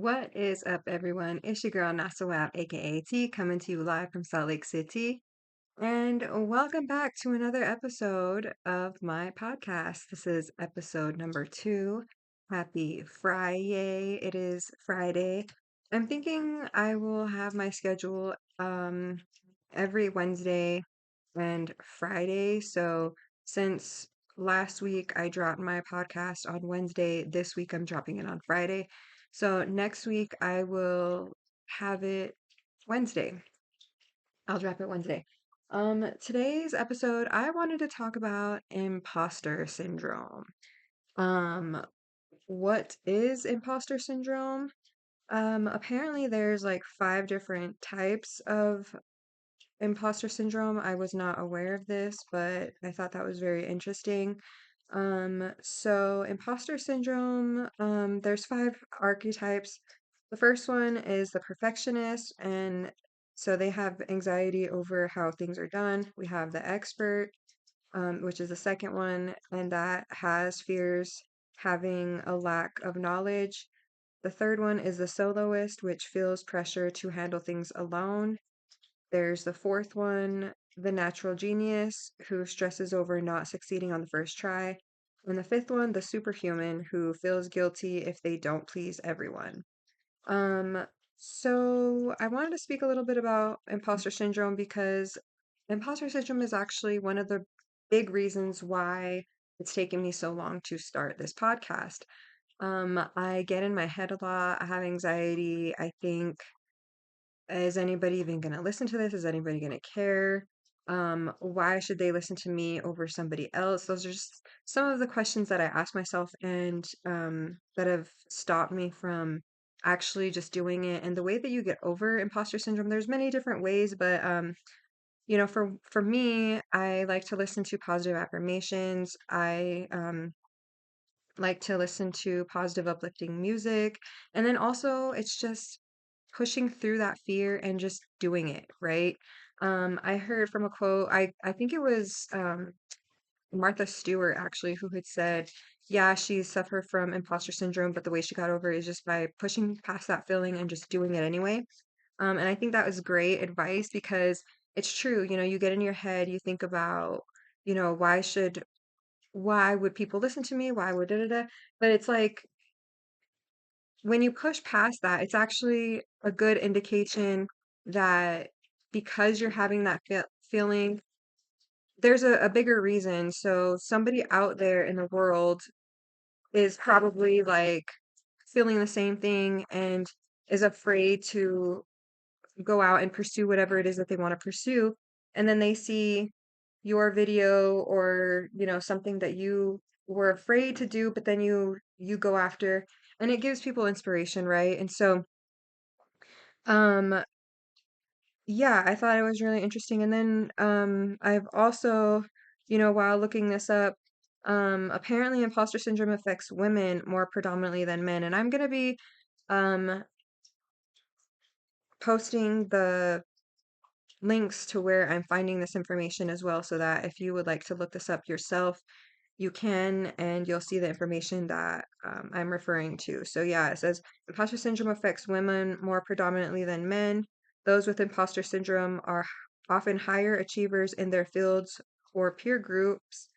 What is up, everyone? It's your girl NotSoAv, aka T, coming to you live from Salt Lake City. And welcome back to another episode of my podcast. This is episode number 2. Happy Friday. It is Friday. I'm thinking I will have my schedule every Wednesday and Friday. So since last week I dropped my podcast on Wednesday, this week I'm dropping it on Friday. So next week I will have it Wednesday. I'll drop it Wednesday. Today's episode, I wanted to talk about imposter syndrome. Um, what is imposter syndrome? Apparently there's like 5 different types of imposter syndrome. I was not aware of this, but I thought that was very interesting. So imposter syndrome, there's 5 archetypes. The first one is the perfectionist, and so they have anxiety over how things are done. We have the expert, which is the second one, and that has fears having a lack of knowledge. The third one is the soloist, which feels pressure to handle things alone. There's the fourth one, the natural genius, who stresses over not succeeding on the first try. And the fifth one, the superhuman, who feels guilty if they don't please everyone. Um, so I wanted to speak a little bit about imposter syndrome because imposter syndrome is actually one of the big reasons why it's taken me so long to start this podcast. I get in my head a lot. I have anxiety. I think, is anybody even going to listen to this? Is anybody going to care? Why should they listen to me over somebody else? Those are just some of the questions that I ask myself and that have stopped me from actually just doing it. And the way that you get over imposter syndrome, there's many different ways, but for me, I like to listen to positive affirmations. I like to listen to positive, uplifting music. And then also, it's just pushing through that fear and just doing it, right? I heard from a quote, I think it was Martha Stewart actually, who had said, yeah, she suffered from imposter syndrome, but the way she got over it is just by pushing past that feeling and just doing it anyway. And I think that was great advice because it's true. You get in your head, you think about, why would people listen to me? Why would da da da? But it's like when you push past that, it's actually a good indication that because you're having that feeling, there's a bigger reason. So somebody out there in the world is probably like feeling the same thing and is afraid to go out and pursue whatever it is that they want to pursue. And then they see your video or, something that you were afraid to do, but then you go after and it gives people inspiration, right? And so um yeah, I thought it was really interesting. And then I've also, while looking this up, apparently imposter syndrome affects women more predominantly than men. And I'm gonna be um posting the links to where I'm finding this information as well, so that if you would like to look this up yourself, you can, and you'll see the information that I'm referring to. So, yeah, it says imposter syndrome affects women more predominantly than men. Those with imposter syndrome are often higher achievers in their fields or peer groups.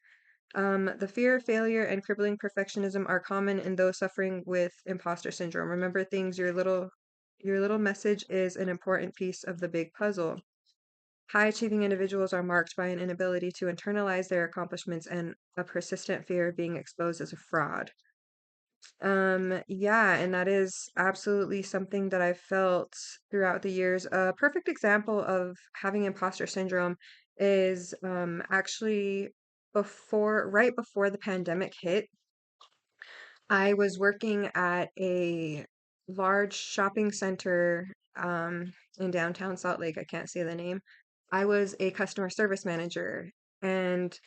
The fear of failure and crippling perfectionism are common in those suffering with imposter syndrome. Remember things, your little message is an important piece of the big puzzle. High achieving individuals are marked by an inability to internalize their accomplishments and a persistent fear of being exposed as a fraud. Yeah, and that is absolutely something that I've felt throughout the years. A perfect example of having imposter syndrome is actually right before the pandemic hit. I was working at a large shopping center in downtown Salt Lake. I can't say the name. I was a customer service manager, and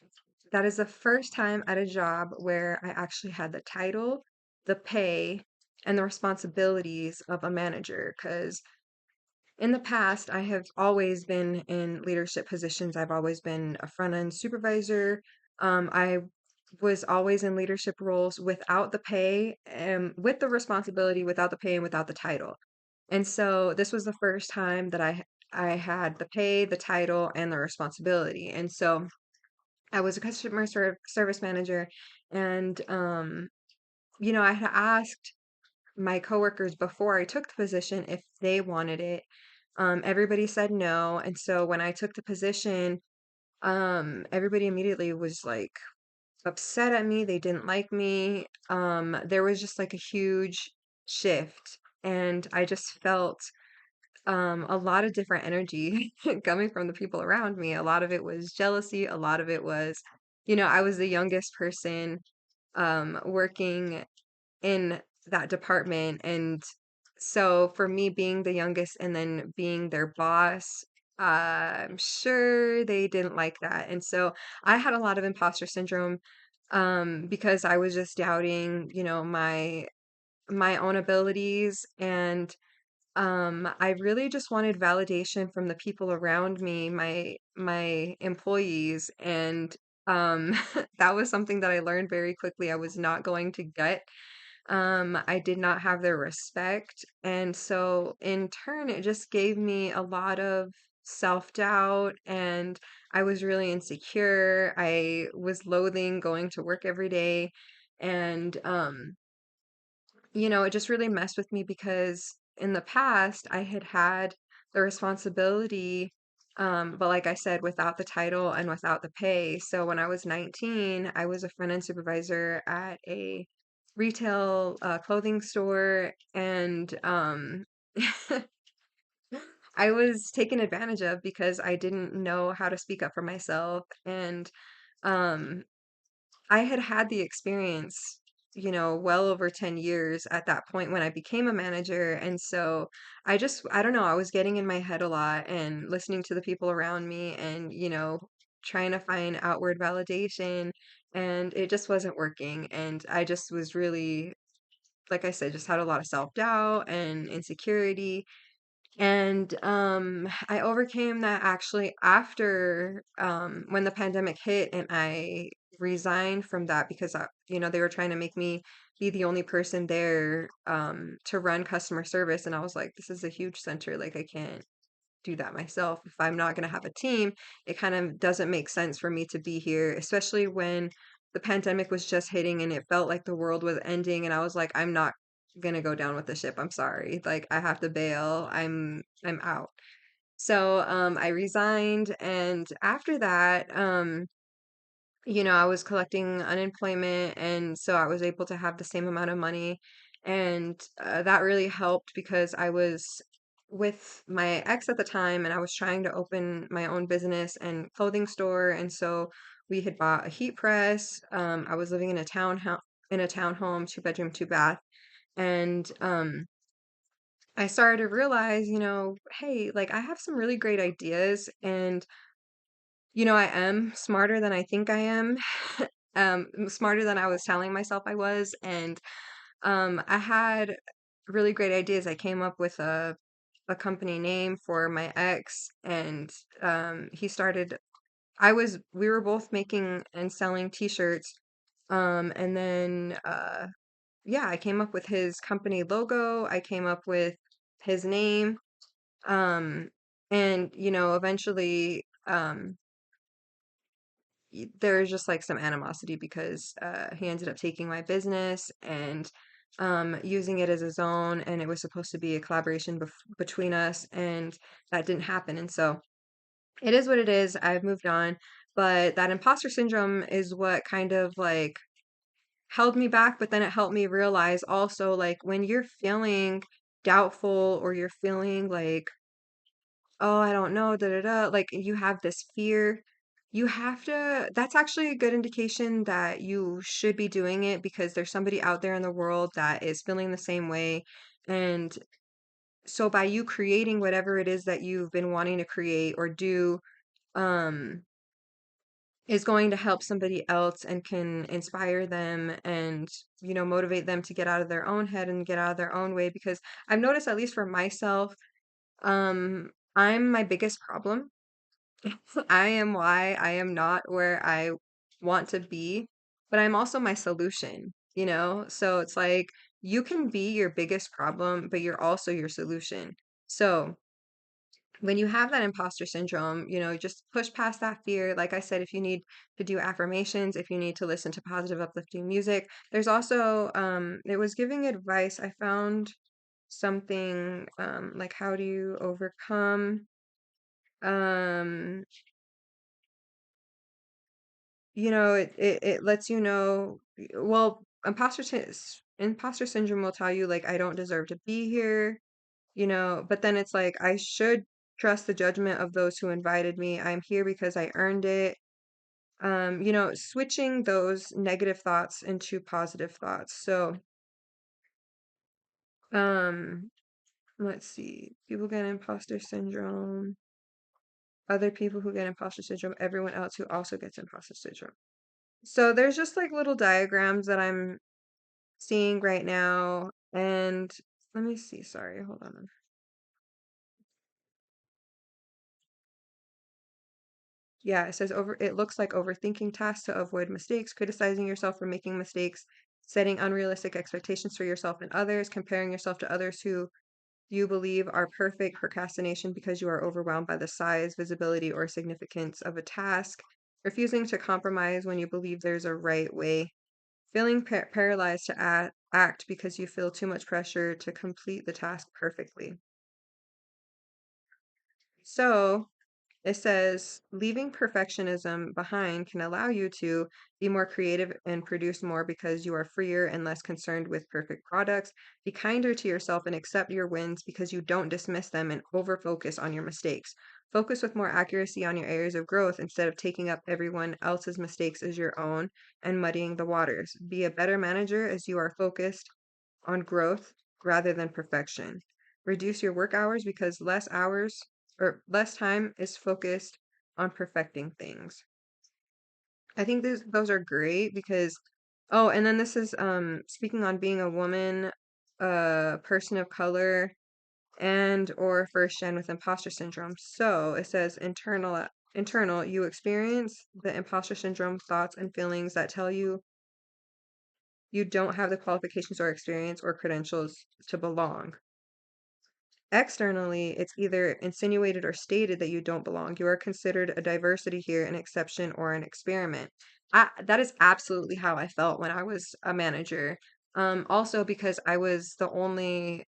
that is the first time at a job where I actually had the title, the pay, and the responsibilities of a manager. Because in the past, I have always been in leadership positions. I've always been a front end supervisor. I was always in leadership roles without the pay, with the responsibility, without the pay, and without the title. And so this was the first time that I had the pay, the title, and the responsibility. And so I was a service manager, and I had asked my coworkers before I took the position if they wanted it. Everybody said no, and so when I took the position, everybody immediately was like upset at me. They didn't like me. There was just like a huge shift, and I just felt a lot of different energy coming from the people around me. A lot of it was jealousy. A lot of it was, I was the youngest person working in that department. And so for me being the youngest and then being their boss, I'm sure they didn't like that. And so I had a lot of imposter syndrome because I was just doubting, my own abilities. And I really just wanted validation from the people around me, my employees. And that was something that I learned very quickly I was not going to get. I did not have their respect. And so in turn, it just gave me a lot of self-doubt, and I was really insecure. I was loathing going to work every day. And it just really messed with me because in the past I had had the responsibility, but like I said, without the title and without the pay. So when I was 19, I was a front end supervisor at a retail clothing store, and I was taken advantage of because I didn't know how to speak up for myself. And um, I had had the experience, well over 10 years at that point when I became a manager. And so I don't know, I was getting in my head a lot and listening to the people around me and, trying to find outward validation. And it just wasn't working. And I just was really, like I said, just had a lot of self-doubt and insecurity. And I overcame that actually after when the pandemic hit, and I resigned from that because they were trying to make me be the only person there to run customer service. And I was like, this is a huge center. Like, I can't do that myself. If I'm not going to have a team, it kind of doesn't make sense for me to be here, especially when the pandemic was just hitting and it felt like the world was ending. And I was like, I'm not going to go down with the ship. I'm sorry. Like, I have to bail. I'm out. So, I resigned. And after that, I was collecting unemployment, and so I was able to have the same amount of money. And that really helped because I was with my ex at the time, and I was trying to open my own business and clothing store. And so we had bought a heat press. I was living in a townhome, 2 bedroom, 2 bath. And I started to realize, hey, like I have some really great ideas, and I am smarter than I think I am. Smarter than I was telling myself I was. And I had really great ideas. I came up with a company name for my ex, and he started. We were both making and selling t-shirts. And then yeah, I came up with his company logo. I came up with his name. Um, and eventually, there's just like some animosity because he ended up taking my business and using it as his own, and it was supposed to be a collaboration between us, and that didn't happen. And so it is what it is. I've moved on, but that imposter syndrome is what kind of like held me back. But then it helped me realize also, like, when you're feeling doubtful or you're feeling like, oh, I don't know, da da da, like you have this fear, you have to, that's actually a good indication that you should be doing it because there's somebody out there in the world that is feeling the same way. And so by you creating whatever it is that you've been wanting to create or do, um, is going to help somebody else and can inspire them and, motivate them to get out of their own head and get out of their own way. Because I've noticed, at least for myself, I'm my biggest problem. I am why I am not where I want to be. but I'm also my solution, you know? So it's like you can be your biggest problem, but you're also your solution. So when you have that imposter syndrome, just push past that fear. Like I said, if you need to do affirmations, if you need to listen to positive, uplifting music, there's also, it was giving advice. I found something, like how do you overcome, um, it lets you know, well, imposter syndrome will tell you like, I don't deserve to be here, but then it's like, I should trust the judgment of those who invited me. I'm here because I earned it. Switching those negative thoughts into positive thoughts. So, um, let's see. People get imposter syndrome, other people who get imposter syndrome, everyone else who also gets imposter syndrome. So there's just like little diagrams that I'm seeing right now. And let me see. Sorry, hold on. Yeah, it says it looks like overthinking tasks to avoid mistakes, criticizing yourself for making mistakes, setting unrealistic expectations for yourself and others, comparing yourself to others who you believe are perfect, procrastination because you are overwhelmed by the size, visibility, or significance of a task, refusing to compromise when you believe there's a right way, feeling paralyzed to act because you feel too much pressure to complete the task perfectly. So, it says leaving perfectionism behind can allow you to be more creative and produce more because you are freer and less concerned with perfect products. Be kinder to yourself and accept your wins because you don't dismiss them and over focus on your mistakes. Focus with more accuracy on your areas of growth instead of taking up everyone else's mistakes as your own and muddying the waters. Be a better manager as you are focused on growth rather than perfection. Reduce your work hours because less hours or less time is focused on perfecting things. I think those are great because oh, and then this is speaking on being a woman, a person of color, and or first gen with imposter syndrome. So it says internal, you experience the imposter syndrome thoughts and feelings that tell you you don't have the qualifications or experience or credentials to belong. Externally, it's either insinuated or stated that you don't belong. You are considered a diversity here, an exception, or an experiment. That is absolutely how I felt when I was a manager. Also because I was the only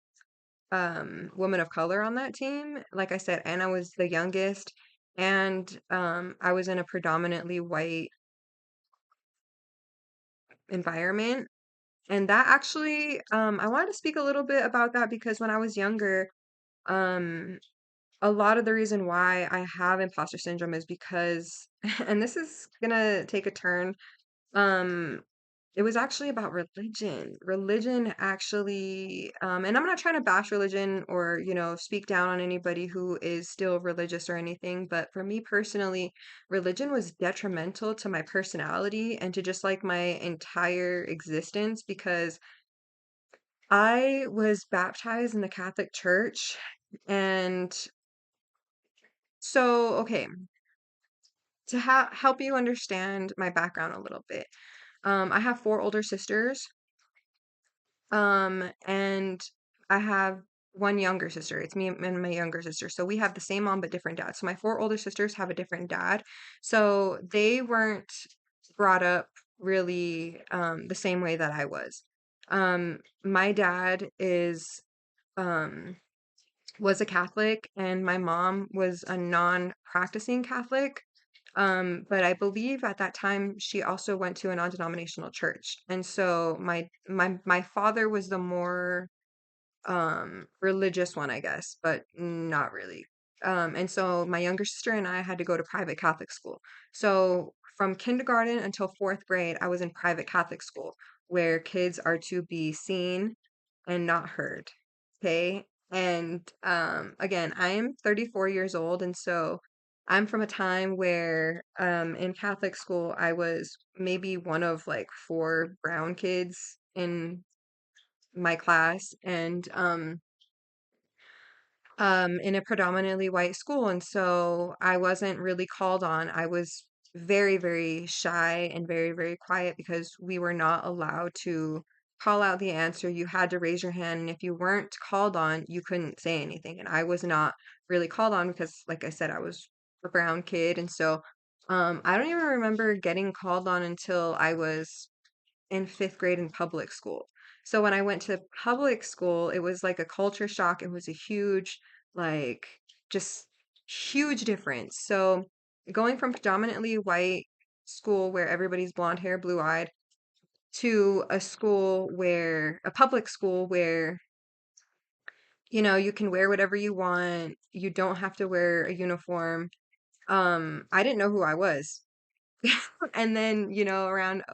woman of color on that team, like I said, and I was the youngest, and I was in a predominantly white environment. And that actually, I wanted to speak a little bit about that because when I was younger, um, a lot of the reason why I have imposter syndrome is because, and this is gonna take a turn, um, it was actually about religion. Religion actually, and I'm not trying to bash religion or, speak down on anybody who is still religious or anything, but for me personally, religion was detrimental to my personality and to just like my entire existence because I was baptized in the Catholic Church. And so, okay, to help you understand my background a little bit, I have four older sisters, and I have one younger sister. It's me and my younger sister. So we have the same mom but different dads. So my four older sisters have a different dad. So they weren't brought up really the same way that I was. My dad is um was a Catholic and my mom was a non-practicing Catholic. But I believe at that time she also went to a non-denominational church. And so my father was the more religious one, I guess, but not really. And so my younger sister and I had to go to private Catholic school. So from kindergarten until fourth grade, I was in private Catholic school where kids are to be seen and not heard. Okay. And again, I am 34 years old, and so I'm from a time where in Catholic school I was maybe one of like four brown kids in my class, and in a predominantly white school, and so I wasn't really called on. I was very, very shy and very, very quiet because we were not allowed to call out the answer. You had to raise your hand, and if you weren't called on, you couldn't say anything. And I was not really called on because, like I said, I was a brown kid, and so I don't even remember getting called on until I was in fifth grade in public school. So when I went to public school, it was like a culture shock. It was a huge, like, just huge difference. So going from predominantly white school where everybody's blonde hair, blue eyed, to a public school where, you can wear whatever you want. You don't have to wear a uniform. I didn't know who I was. And then, around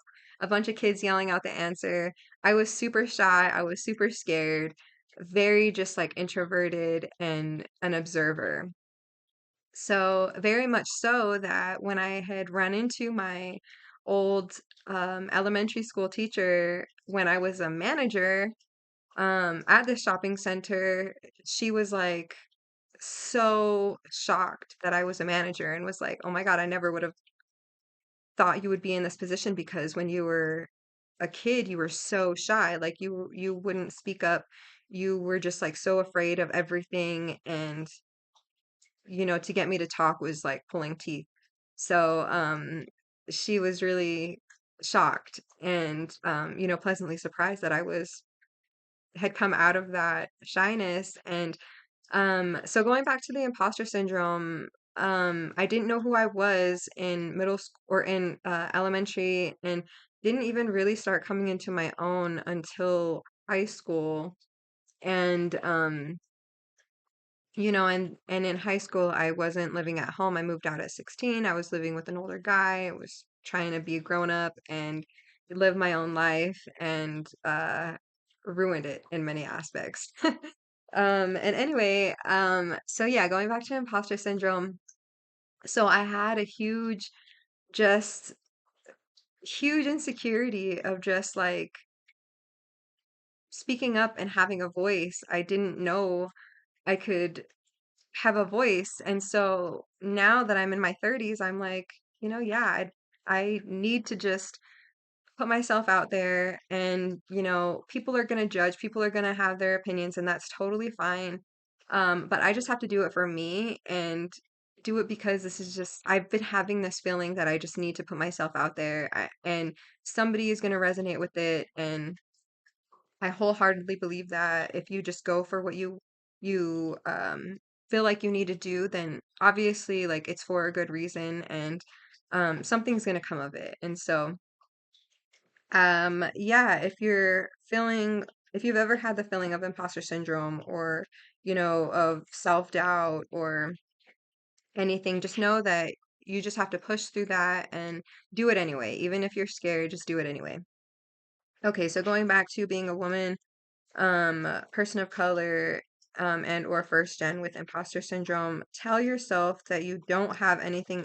a bunch of kids yelling out the answer, I was super shy. I was super scared, very just like introverted and an observer. So, very much so that when I had run into my old elementary school teacher when I was a manager at the shopping center, she was like so shocked that I was a manager and was like, oh my God, I never would have thought you would be in this position because when you were a kid, you were so shy. Like you wouldn't speak up. You were just like so afraid of everything, and to get me to talk was like pulling teeth. So she was really shocked and pleasantly surprised that I was had come out of that shyness. And so going back to the imposter syndrome, I didn't know who I was in middle school or in elementary, and didn't even really start coming into my own until high school. And and in high school I wasn't living at home. I moved out at 16. I was living with an older guy. I was trying to be a grown up and live my own life, and ruined it in many aspects. And anyway, so yeah, going back to imposter syndrome. So I had a just huge insecurity of just like speaking up and having a voice. I didn't know I could have a voice. And so now that I'm in my 30s, I'm like, yeah, I need to just put myself out there, and people are going to judge, people are going to have their opinions, and that's totally fine. But I just have to do it for me, and do it because this is just I've been having this feeling that I just need to put myself out there, and somebody is going to resonate with it. And I wholeheartedly believe that if you just go for what you feel like you need to do, then obviously like it's for a good reason, and something's going to come of it. And so yeah, if you've ever had the feeling of imposter syndrome, or, of self-doubt or anything, just know that you just have to push through that and do it anyway. Even if you're scared, just do it anyway. Okay, so going back to being a woman, person of color, and or first gen with imposter syndrome, tell yourself that you don't have anything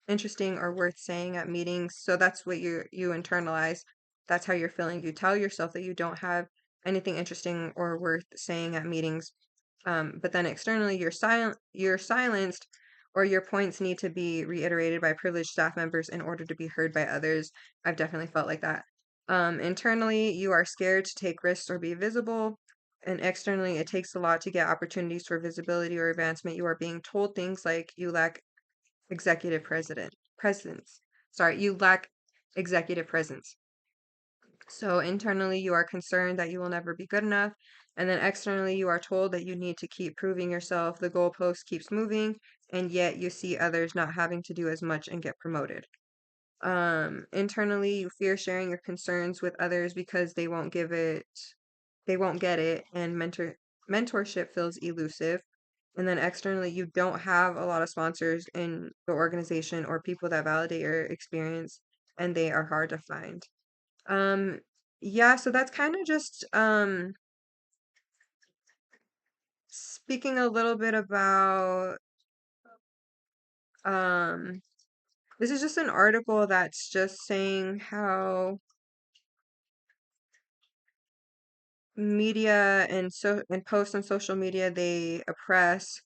interesting or worth saying at meetings. So that's what you internalize. That's how you're feeling. You tell yourself that you don't have anything interesting or worth saying at meetings. But then externally you're silenced, or your points need to be reiterated by privileged staff members in order to be heard by others. I've definitely felt like that. Internally, you are scared to take risks or be visible. And externally, it takes a lot to get opportunities for visibility or advancement. You are being told things like you lack executive presence. Sorry, you lack executive presence. So internally, you are concerned that you will never be good enough. And then externally, you are told that you need to keep proving yourself. The goalpost keeps moving, and yet you see others not having to do as much and get promoted. Internally, you fear sharing your concerns with others because they won't get it, and mentorship feels elusive. And then externally, you don't have a lot of sponsors in the organization or people that validate your experience, and they are hard to find. Um, yeah, so that's kind of just speaking a little bit about um this is just an article that's just saying how media and posts on social media, they oppress,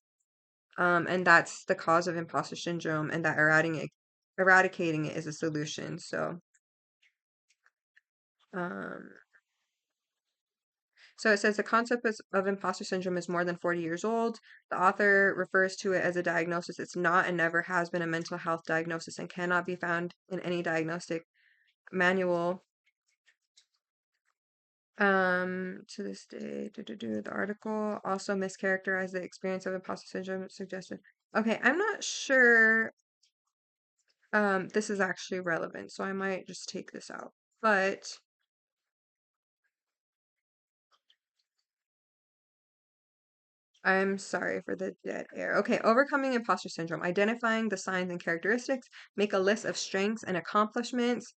and that's the cause of imposter syndrome, and that eradicating it is a solution. Um, so it says the concept of imposter syndrome is more than 40 years old. The author refers to it as a diagnosis. It's not and never has been a mental health diagnosis and cannot be found in any diagnostic manual. To this day, the article also mischaracterized the experience of imposter syndrome suggested. Okay, I'm not sure this is actually relevant, so I might just take this out. But I'm sorry for the dead air. Okay, overcoming imposter syndrome, identifying the signs and characteristics, make a list of strengths and accomplishments,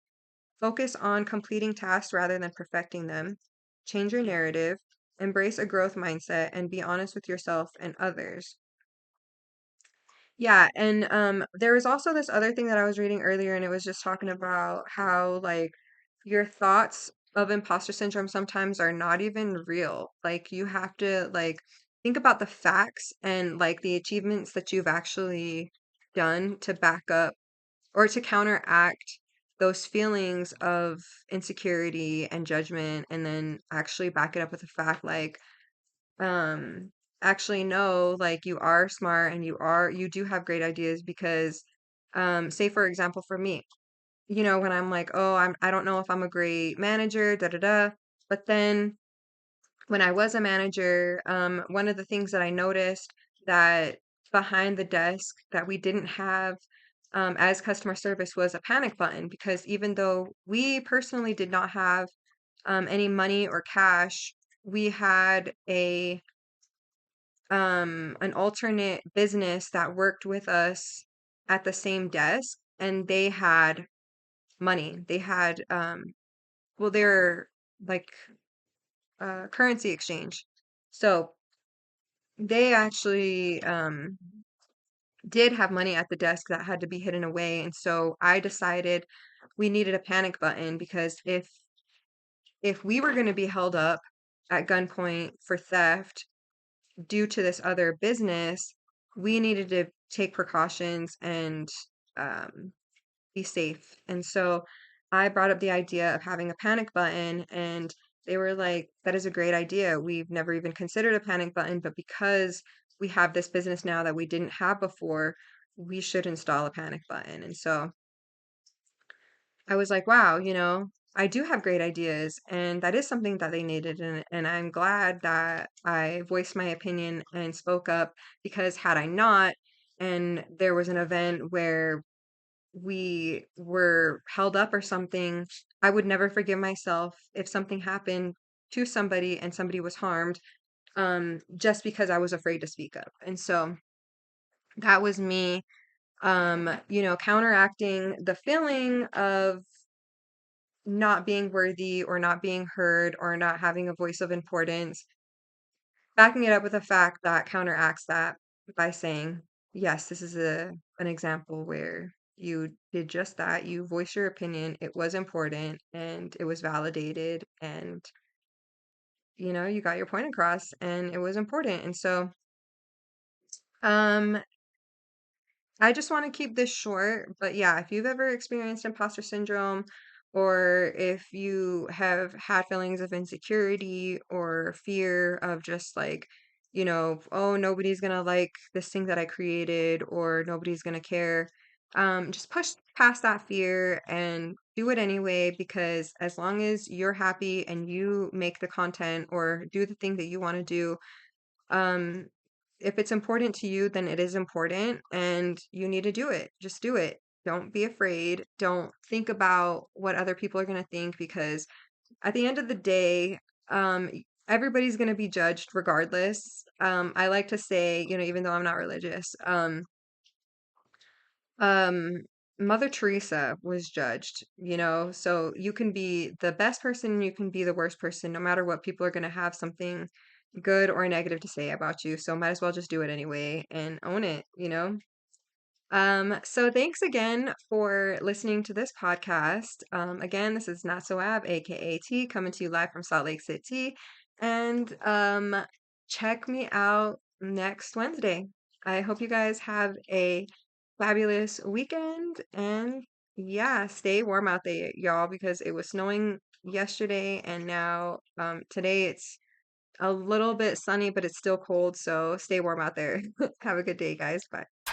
focus on completing tasks rather than perfecting them, change your narrative, embrace a growth mindset, and be honest with yourself and others. Yeah, and there was also this other thing that I was reading earlier, and it was just talking about how like your thoughts of imposter syndrome sometimes are not even real. Like you have to like think about the facts and like the achievements that you've actually done to back up or to counteract those feelings of insecurity and judgment, and then actually back it up with a fact like um actually no, like you are smart and you do have great ideas because say for example for me, when I'm like, oh, I don't know if I'm a great manager, da da da, but then when I was a manager, one of the things that I noticed that behind the desk that we didn't have as customer service was a panic button, because even though we personally did not have any money or cash, we had an alternate business that worked with us at the same desk, and they had money. They had well, they're like currency exchange. So they actually did have money at the desk that had to be hidden away. And so I decided we needed a panic button, because if we were going to be held up at gunpoint for theft due to this other business, we needed to take precautions and um, be safe. And so I brought up the idea of having a panic button, and they were like, that is a great idea. We've never even considered a panic button, but because we have this business now that we didn't have before, we should install a panic button. And so I was like, wow, I do have great ideas, and that is something that they needed. And I'm glad that I voiced my opinion and spoke up, because had I not, and there was an event where we were held up or something, I would never forgive myself if something happened to somebody and somebody was harmed, just because I was afraid to speak up. And so that was me, counteracting the feeling of not being worthy or not being heard or not having a voice of importance, backing it up with a fact that counteracts that by saying, yes, this is an example where you did just that. You voiced your opinion. It was important and it was validated, and you got your point across and it was important. And so um I just want to keep this short, but yeah, if you've ever experienced imposter syndrome, or if you have had feelings of insecurity or fear of just like, oh, nobody's gonna like this thing that I created, or nobody's gonna care, just push past that fear and do it anyway, because as long as you're happy and you make the content or do the thing that you want to do, um, if it's important to you, then it is important and you need to do it. Just do it. Don't be afraid. Don't think about what other people are going to think, because at the end of the day, everybody's going to be judged regardless. I like to say, even though I'm not religious, um, Mother Teresa was judged, so you can be the best person, you can be the worst person, no matter what, people are going to have something good or negative to say about you. So might as well just do it anyway and own it. So thanks again for listening to this podcast. Again, this is NotSoAv, aka T, coming to you live from Salt Lake City. And check me out next Wednesday. I hope you guys have a fabulous weekend. And yeah, stay warm out there, y'all, because it was snowing yesterday and now today it's a little bit sunny, but it's still cold. So stay warm out there. Have a good day, guys. Bye.